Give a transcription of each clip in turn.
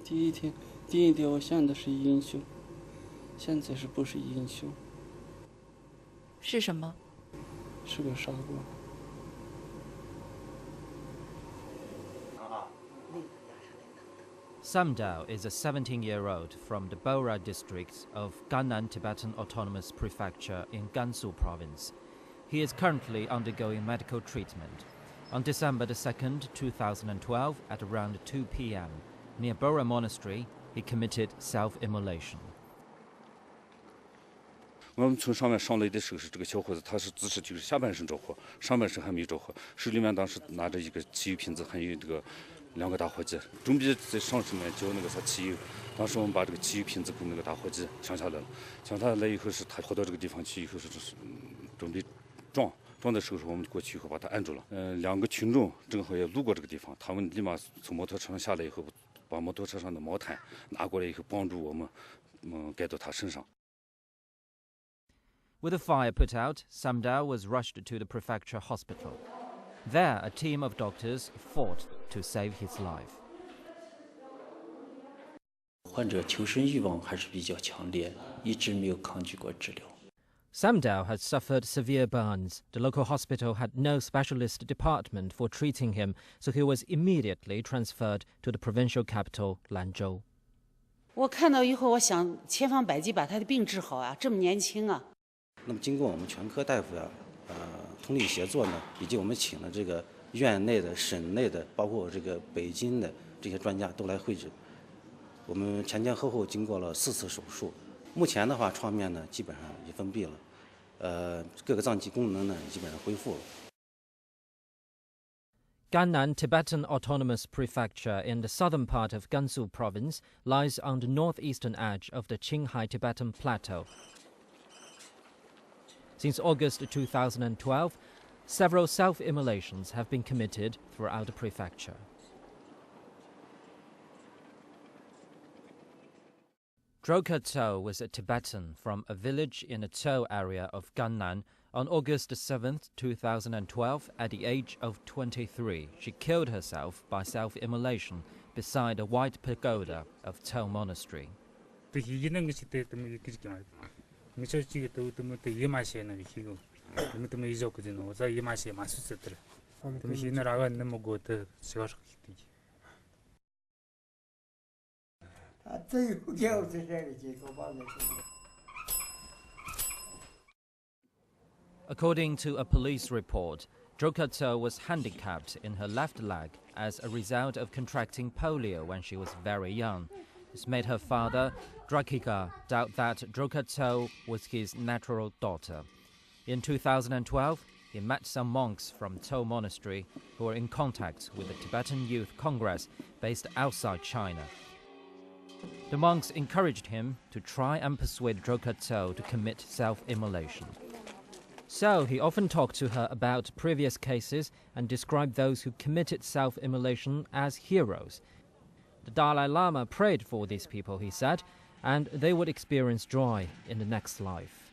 第一天我想的是英雄，现在是不是英雄？是什么？是个傻瓜。Samdao is a 17-year-old from the Bora district of Gannan Tibetan Autonomous Prefecture in Gansu province. He is currently undergoing medical treatment. On December 2nd, 2012, at around 2 p.m., near Bora Monastery, he committed self-immolation. 我们从上面上来的时候是这个小伙子，他是姿势就是下半身着火，上半身还没着火，手里面当时拿着一个汽油瓶子，还有这个2个打火机，准备在上面浇那个啥汽油。当时我们把这个汽油瓶子跟那个打火机抢下来了，抢下来以后是他跑到这个地方去以后是准备撞的时候，我们过去以后把他按住了。2个群众正好也路过这个地方，他们立马从摩托车上下来以后，把摩托车上的毛毯拿过来以后，帮助我们盖到他身上。With the fire put out, Samdao was rushed to the prefecture hospital. There, a team of doctors fought to save his life. 患者求生欲望还是比较强烈，一直没有抗拒过治疗。Samdao had suffered severe burns. The local hospital had no specialist department for treating him, so he was immediately transferred to the provincial capital, Lanzhou. 我看到以后，我想千方百计把他的病治好啊，这么年轻啊。那么经过我们全科大夫呀，通力协作呢，以及我们请了这个院内的、省内的，包括这个北京的这些专家都来会诊。我们前前后后经过了4次手术，目前的话创面呢基本上已封闭了，各个脏器功能呢基本上恢复了。Gannan Tibetan Autonomous Prefecture in the southern part of Gansu province lies on the northeastern edge of the Qinghai Tibetan Plateau. Since August 2012, several self-immolations have been committed throughout the prefecture. Droka Tso was a Tibetan from a village in the Tso area of Gannan. On August 7, 2012, at the age of 23, she killed herself by self-immolation beside a white pagoda of Tso Monastery. According to a police report, Droka Tso was handicapped in her left leg as a result of contracting polio when she was very young. This made her father, Drakiga, doubt that Droka Tso was his natural daughter. In 2012, he met some monks from Tso Monastery who were in contact with the Tibetan Youth Congress based outside China. The monks encouraged him to try and persuade Droka Tso to commit self-immolation. So he often talked to her about previous cases and described those who committed self-immolation as heroes. The Dalai Lama prayed for these people, he said, and they would experience joy in the next life.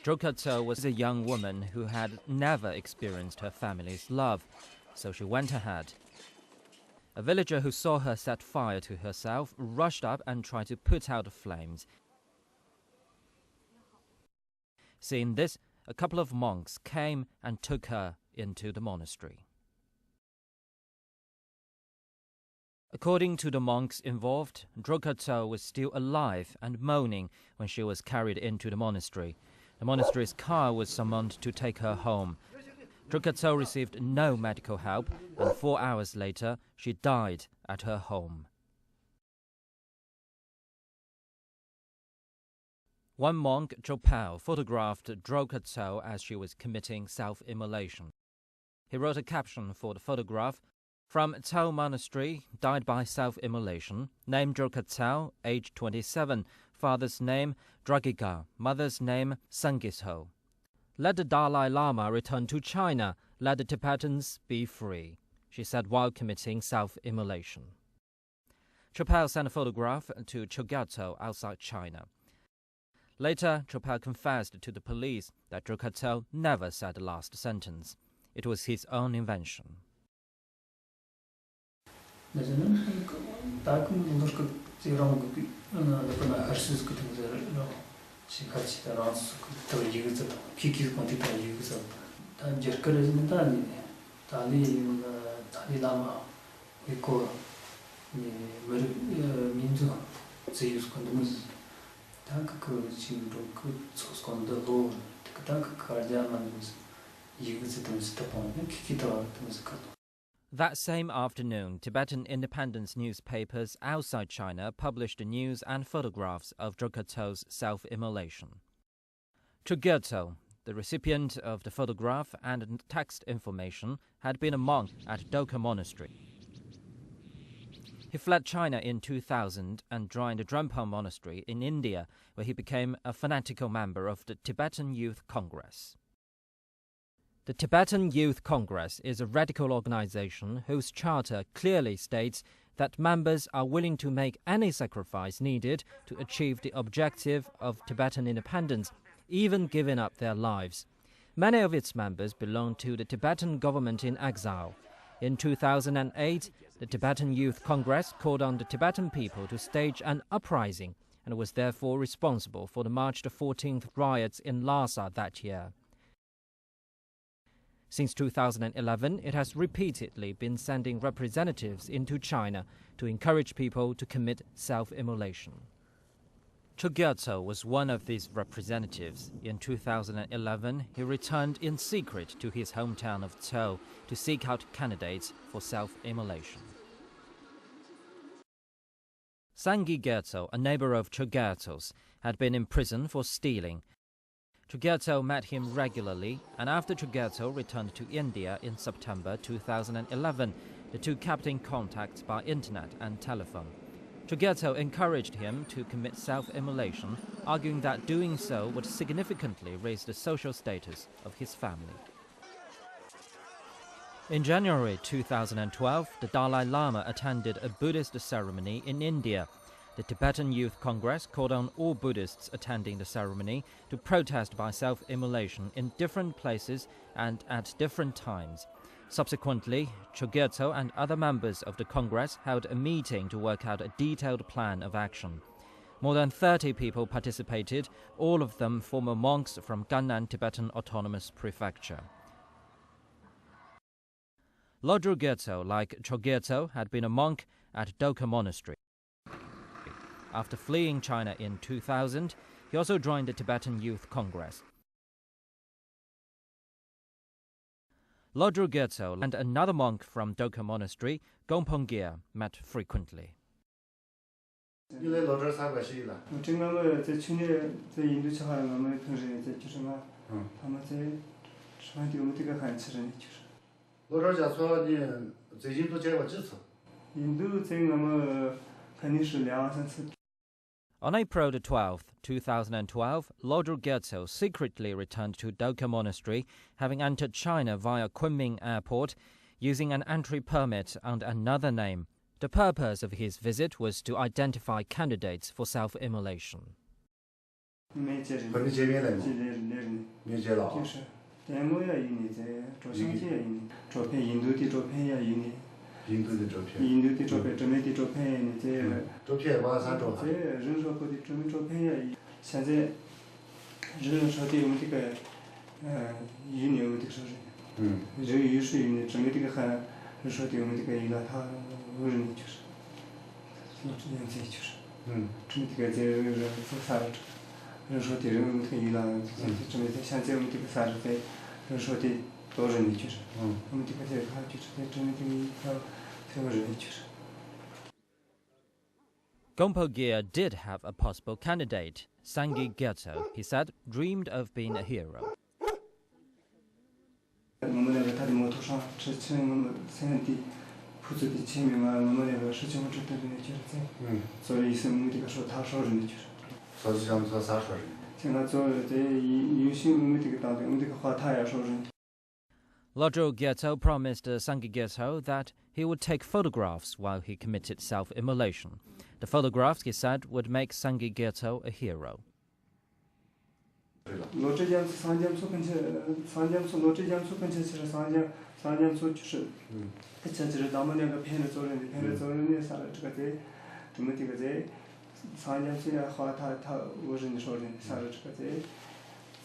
Droka Tso was a young woman who had never experienced her family's love, so she went ahead. A villager who saw her set fire to herself rushed up and tried to put out the flames. Seeing this, a couple of monks came and took her into the monastery. According to the monks involved, Droka Tso was still alive and moaning when she was carried into the monastery. The monastery's car was summoned to take her home. Droka Tso received no medical help, and 4 hours later, she died at her home. One monk, Chopao, photographed Droka Tso as she was committing self-immolation. He wrote a caption for the photograph: "From Tso Monastery, died by self-immolation, name Droka Tso, age 27, father's name Dragiga, mother's name Sangisho. Let the Dalai Lama return to China, let the Tibetans be free," she said while committing self-immolation. Chopao sent a photograph to Chogyatso outside China. Later, Chopao confessed to the police that Droka Tso never said the last sentence. It was his own invention. That same afternoon, Tibetan independence newspapers outside China published the news and photographs of Zhou self-immolation. Chogyerto, the recipient of the photograph and text information, had been a monk at Dokha Monastery. He fled China in 2000 and joined the Drumpa Monastery in India, where he became a fanatical member of the Tibetan Youth Congress. The Tibetan Youth Congress is a radical organization whose charter clearly states that members are willing to make any sacrifice needed to achieve the objective of Tibetan independence, even giving up their lives. Many of its members belong to the Tibetan government in exile. In 2008, the Tibetan Youth Congress called on the Tibetan people to stage an uprising and was therefore responsible for the March the 14th riots in Lhasa that year. Since 2011, it has repeatedly been sending representatives into China to encourage people to commit self-immolation. Chogyerto was one of these representatives. In 2011, he returned in secret to his hometown of Tso to seek out candidates for self-immolation. Sangye Gyerto, a neighbor of Chogyerto's, had been in prison for stealing. Chogyerto met him regularly, and after Chogyerto returned to India in September 2011, the two kept in contact by internet and telephone. Chogyerto encouraged him to commit self-immolation, arguing that doing so would significantly raise the social status of his family. In January 2012, the Dalai Lama attended a Buddhist ceremony in India. The Tibetan Youth Congress called on all Buddhists attending the ceremony to protest by self-immolation in different places and at different times. Subsequently, Chogyerto and other members of the Congress held a meeting to work out a detailed plan of action. More than 30 people participated, all of them former monks from Gannan Tibetan Autonomous Prefecture. Lodro Gyerto, like Chogyerto, had been a monk at Dokha Monastery. After fleeing China in 2000, he also joined the Tibetan Youth Congress. Lodro Gyerto and another monk from Dokha Monastery, Gompong Gyar, met frequently. On April 12, 2012, Lodro Gyerto secretly returned to Dokha Monastery, having entered China via Kunming Airport, using an entry permit under another name. The purpose of his visit was to identify candidates for self-immolation. Gompong Gyar did have a possible candidate. Sangye Gyerto, he said, dreamed of being a hero. Lodro Gyerto promised Sangye Gyerto that he would take photographs while he committed self-immolation. The photographs, he said, would make Sangye Gyerto a hero. 4년 초就是就是咱们两个骗子做人的啥这个在我们这个在3年前话他我人说人啥这个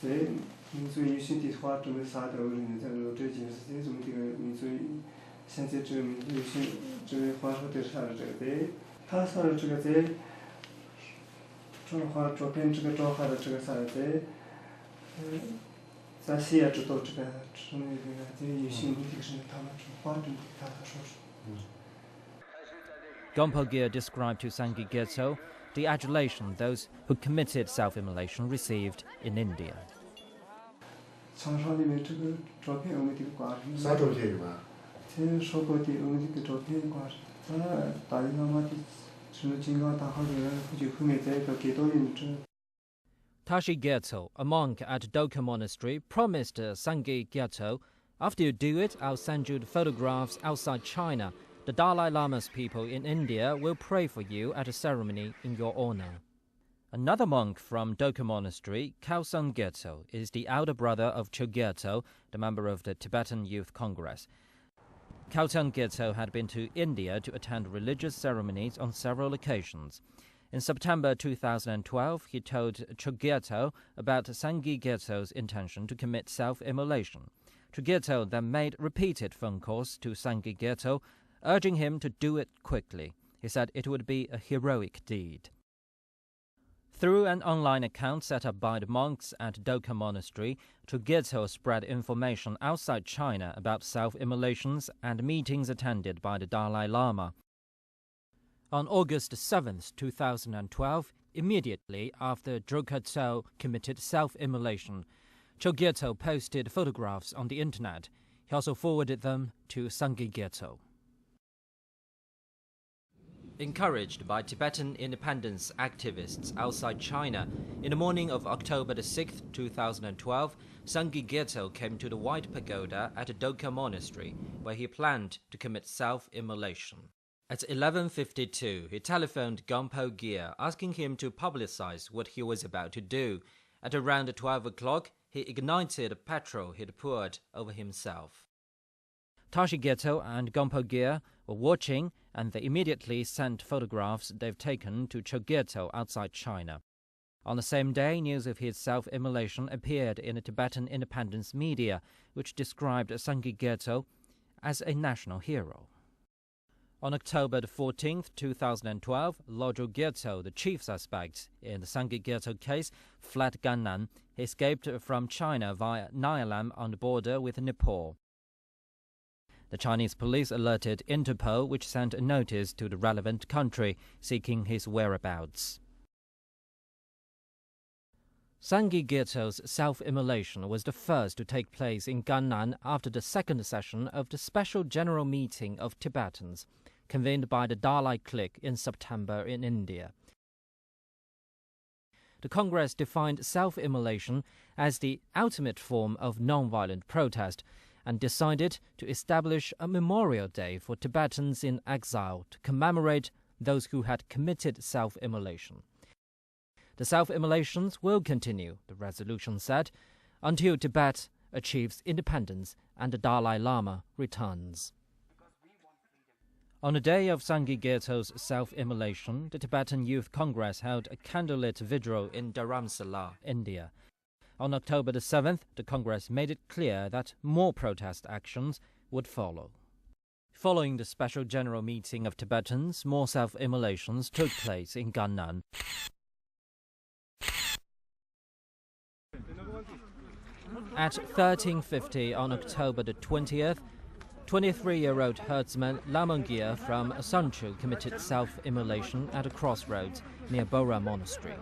在民族有些的话这么啥的人在这件事情怎么这个民族现在这个民族有些这个话说的啥这个在他啥这个在中华照片这个照下的这个啥在在西亚知道这个什么这个在有些问题是他们话的他说是。Gompo Gir described to Sangye Gyatso the adulation those who committed self-immolation received in India. 墙上里面这个照片我们这个挂着。啥照片有吗？这说过的我们这个照片挂着。咱大姨妈的什么金刚大号的人，不就后面在一个给导演这。Tashi Gyatso, a monk at Dokha Monastery, promised Sangye Gyatso, "After you do it, I'll send you the photographs outside China. The Dalai Lama's people in India will pray for you at a ceremony in your honor." Another monk from Dokha Monastery, Khaosang Gyatso, is the elder brother of Cho Gyatso, the member of the Tibetan Youth Congress. Khaosang Gyatso had been to India to attend religious ceremonies on several occasions. In September 2012, he told Cho Gyatso about Sangye Gyatso's intention to commit self-immolation. Cho Gyatso then made repeated phone calls to Sangye Gyatso, urging him to do it quickly. He said it would be a heroic deed. Through an online account set up by the monks at Dokha Monastery, Cho Gyatso spread information outside China about self-immolations and meetings attended by the Dalai Lama. On August 7, 2012, immediately after Drukha Tso committed self-immolation, Cho Gyatso posted photographs on the internet. He also forwarded them to Sangye Gyatso. Encouraged by Tibetan independence activists outside China, in the morning of October 6, 2012, Sangye Gyatso came to the White Pagoda at the Dokha Monastery, where he planned to commit self-immolation. At 11:52, he telephoned Gompo Gir, asking him to publicize what he was about to do. At around 12 o'clock, he ignited petrol he'd poured over himself. Tashi Gyatso and Gompo Gir were watching, and they immediately sent photographs they've taken to Cho Gyatso outside China. On the same day, news of his self-immolation appeared in the Tibetan independence media, which described Sangye Gyatso as a national hero. On October 14, 2012, Lodro Gyatso, the chief suspect in the Sangye Gyatso case, fled Gannan. He escaped from China via Nyalam on the border with Nepal. The Chinese police alerted Interpol, which sent a notice to the relevant country seeking his whereabouts. Sangye Gyatso's self-immolation was the first to take place in Gannan after the second session of the Special General Meeting of Tibetans, convened by the Dalai clique in September in India. The Congress defined self-immolation as the ultimate form of non-violent protest and decided to establish a memorial day for Tibetans in exile to commemorate those who had committed self-immolation. The self-immolations will continue, the resolution said, until Tibet achieves independence and the Dalai Lama returns. On the day of Sangye Gyatso's self-immolation, the Tibetan Youth Congress held a candlelit vigil in Dharamsala, India. On October 7th, the Congress made it clear that more protest actions would follow. Following the special general meeting of Tibetans, more self-immolations took place in Gannan. At 13:50 on October 20th, 23-year-old herdsman Lamongir from Sanchu committed self-immolation at a crossroads near Bora Monastery.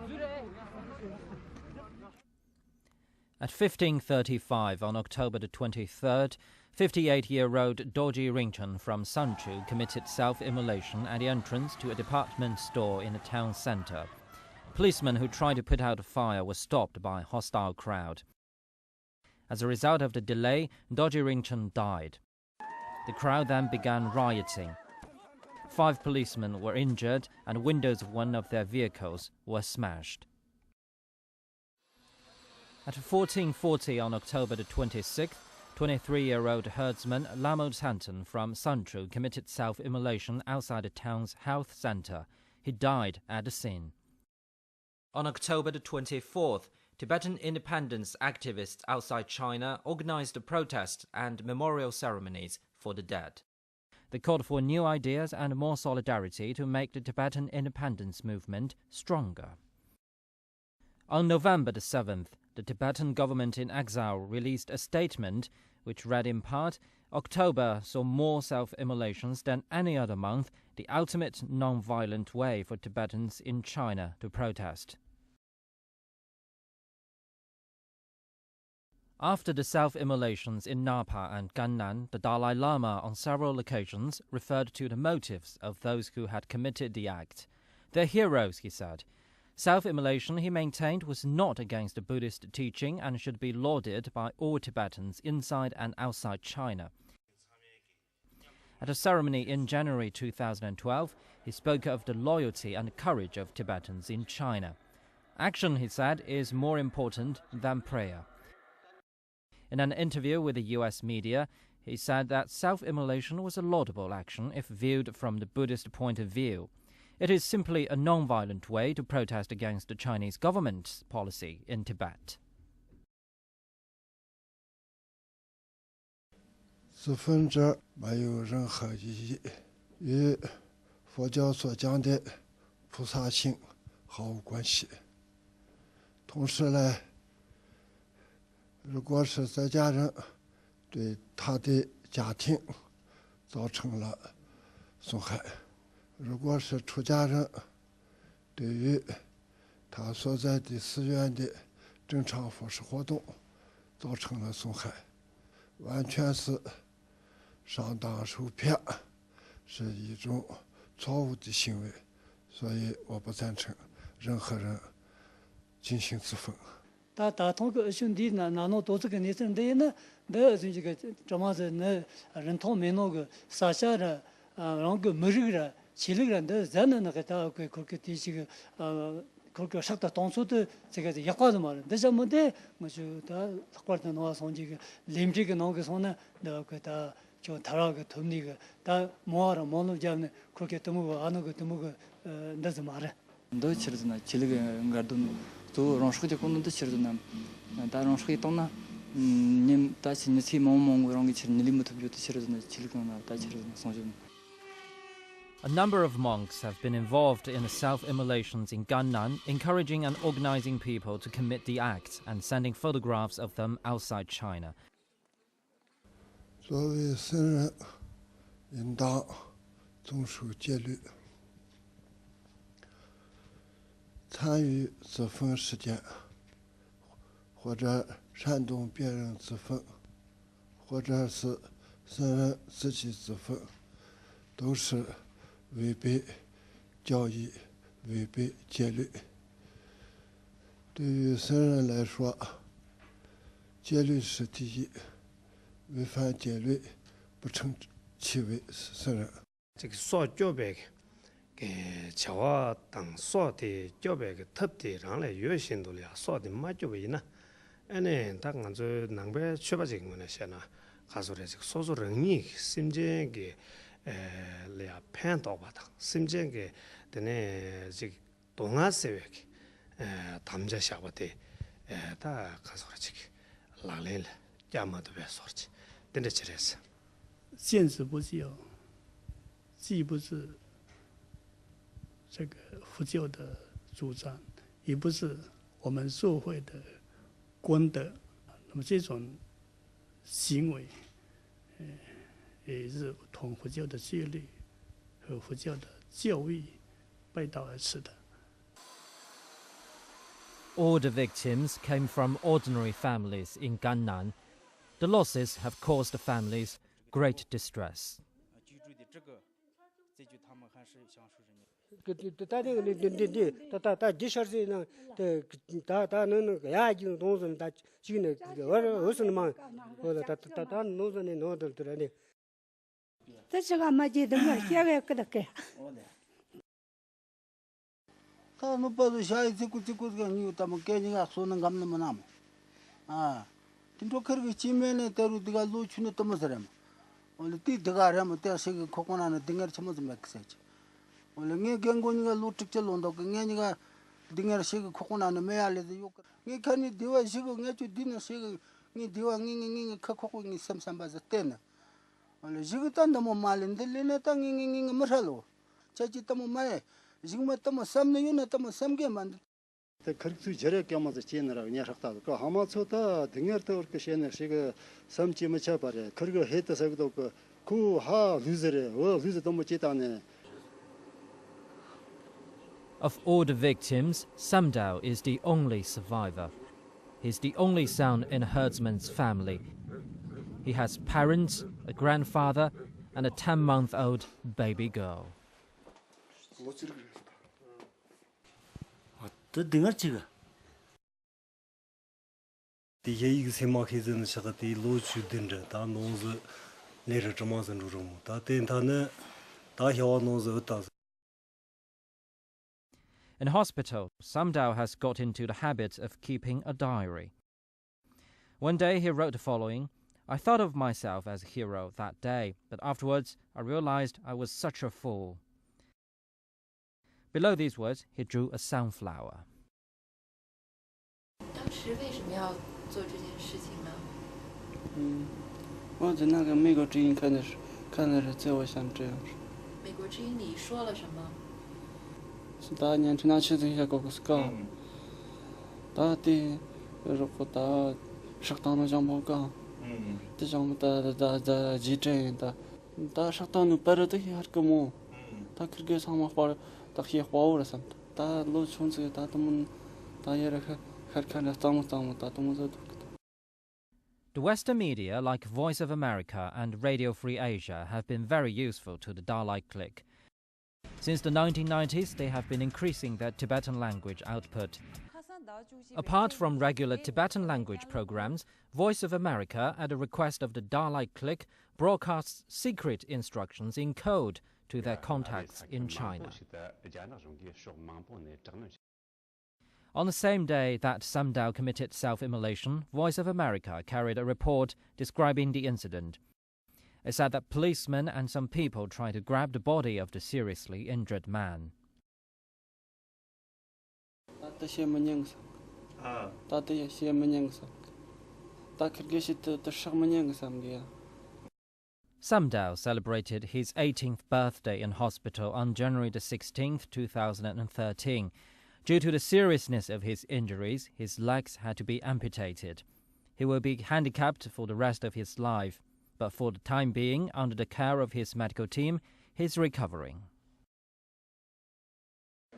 At 15:35 on October 23rd, 58-year-old Dorji Ringchen from Sanchu committed self-immolation at the entrance to a department store in the town center. Policemen who tried to put out a fire were stopped by a hostile crowd. As a result of the delay, Dorji Ringchen died. The crowd then began rioting. 5 policemen were injured and windows of one of their vehicles were smashed. At 14:40 on October 26th, 23-year-old herdsman Lamo Tanton from Sanchu committed self-immolation outside the town's health center. He died at the scene. On October the 24th, Tibetan independence activists outside China organized a protest and memorial ceremonies for the dead. They called for new ideas and more solidarity to make the Tibetan independence movement stronger. On November the 7th, the Tibetan government in exile released a statement which read in part, "October saw more self-immolations than any other month, the ultimate non-violent way for Tibetans in China to protest." After the self-immolations in Napa and Gannan, the Dalai Lama on several occasions referred to the motives of those who had committed the act. "They're heroes," he said. Self-immolation, he maintained, was not against the Buddhist teaching and should be lauded by all Tibetans inside and outside China. At a ceremony in January 2012, he spoke of the loyalty and courage of Tibetans in China. Action, he said, is more important than prayer. In an interview with the US media, he said that self-immolation was a laudable action if viewed from the Buddhist point of view. It is simply a non-violent way to protest against the Chinese government's policy in Tibet. 自焚者没有任何意义，与佛教所讲的菩萨行毫无关系。同时呢，如果是在家人对他的家庭造成了损害，如果是出家人对于他所在的寺院的正常佛事活动造成了损害，完全是上当受骗，是一种错误的行为，所以我不赞成任何人进行自焚。다 통그 순디 나노 도츠가 니선데나 더 지가 저마서 네 렌토 메노그 사샤라 랑그 머리라 실리그란데 자는 나가다 그렇게 뒤시가 그렇게 삭다 동소도 제가 약과도 말은 대자문데 뭐저 다 삭과도 나와서 온지가 림지가 나오게 손에 너그다 저 다라가 돈니가 다 모아라 모노 잡네 그렇게 뜨무고 안 하고 뜨무고 ndaz mare ndo chirzna chilige ngadun to ronshge konno chirzna da ronshge tonna nim ta sinisi momong rongi chirnili mutubyo chirzna chiligna ta chirzna sonjun. A number of monks have been involved in the self-immolations in Gannan, encouraging and organizing people to commit the act and sending photographs of them outside China. 作为僧人，应当遵守戒律。参与自焚事件，或者煽动别人自焚，或者是僧人自己自焚，都是违背教义、违背戒律。对于僧人来说，戒律是第一，违反戒律不称其为僧人。这个说教白给桥当说的教白个特的，让来有些多了，说的嘛就为呢。呢，他讲就南边去把这个呢些呢，他说的这个说说人意，心间个了判到吧的，心间个的呢这个东亚社会个담자下巴的他他说的这个拉来了，要么都别说去，真的这是。现实不自由，既不是这个佛教的主张，也不是我们社会的公德。那么这种行为，也是同佛教的戒律和佛教的教义背道而驰的。All the victims came from ordinary families in Gannan. The losses have caused the families great distress. 他们不是下一次过这个你他们给人家说能干那么那么啊， tinto kharga chimene taru diga lu chune tamasram ole ti diga ram te se ko kona na dingar chamaz meksech ole nge gengoni ga lu tik chelondo nge ni ga dingar se ko kona na me ale de yok nge kani diwa se ko nge chu dina se nge diwa nge ka ko nge sam ba za tena ole jigu tanda mo malen de lena ta nge masalo chachi tamo mai jigma tamo samne yuna tamo samge man 그렇게 저렇게 하면서 지내라고 녀석다. 그 하마초다 등여도 그렇게 시내 시가 삼치면 쳐버려. 그리고 해도서도 그하 루즈래. 루즈 너무 찌다네. Of all the victims, Samdao is the only survivor. He's the only son in a herdsman's family. He has parents, a grandfather, and a 10-month-old baby girl. 등어치가 디예이 세마케즈는 샤가티 로추든저 다 노즈 내려 점화선 루르무 다 텐타네 다 혀와 노즈 어따. In hospital, Samdao has got into the habit of keeping a diary. One day he wrote the following: I thought of myself as a hero that day, but afterwards I realized I was such a fool. Below these words, he drew a sunflower. 当时为什么要做这件事情呢？我在那个美国之音看的是，在我想这样是。美国之音里说了什么？是大年成那去这些搞个是搞，大的，如果大适当的讲报告，这讲大记者大适当的摆了这些还个么？大可给上面花了。The Western media, like Voice of America and Radio Free Asia, have been very useful to the Dalai clique. Since the 1990s, they have been increasing their Tibetan language output. Apart from regular Tibetan language programs, Voice of America, at the request of the Dalai clique, broadcasts secret instructions in code to their contacts in China. On the same day that Samdao committed self-immolation, Voice of America carried a report describing the incident. It said that policemen and some people tried to grab the body of the seriously injured man. Samdao celebrated his 18th birthday in hospital on January 16, 2013. Due to the seriousness of his injuries, his legs had to be amputated. He will be handicapped for the rest of his life, but for the time being, under the care of his medical team, he's recovering.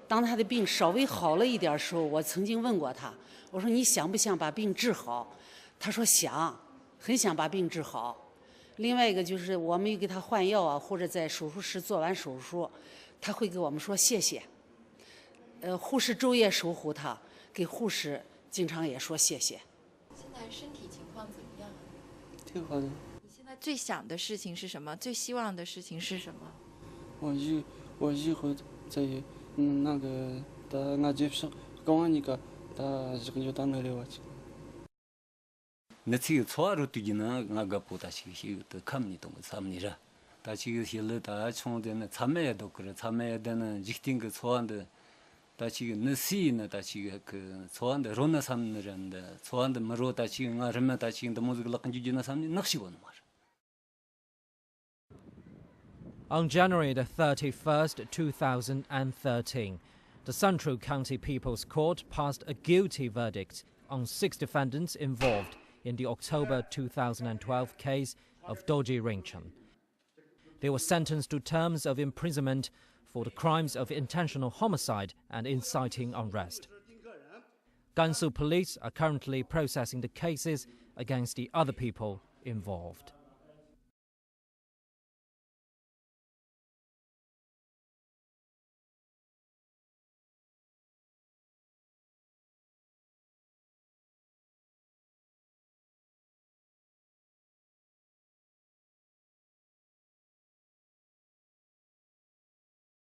当他的病稍微好了一点的时候，我曾经问过他，我说你想不想把病治好？他说想，很想把病治好。另外一个就是我们又给他换药啊，或者在手术室做完手术，他会给我们说谢谢。护士昼夜守护他，给护士经常也说谢谢。现在身体情况怎么样？挺好的。你现在最想的事情是什么？最希望的事情是什么？我以后在那个到俺这边公安那个到这个就到那里去。 나치기 소아로티기나 나가 보다시 또 감니도 삼니라 다치기 힐다 총되는 참매도 그래 참매야 되는 직팅 그 소한데 다치기 너시나 다치기 그 소한데 로나 삼느란데 소한데 머로 다치기 나르면 다치기도 모두 lak은지나 삼니 낚시고는 말. On January 31st, 2013, the Central County People's Court passed a guilty verdict on 6 defendants involved in the October 2012 case of Doji Ringchen. They were sentenced to terms of imprisonment for the crimes of intentional homicide and inciting unrest. Gansu police are currently processing the cases against the other people involved.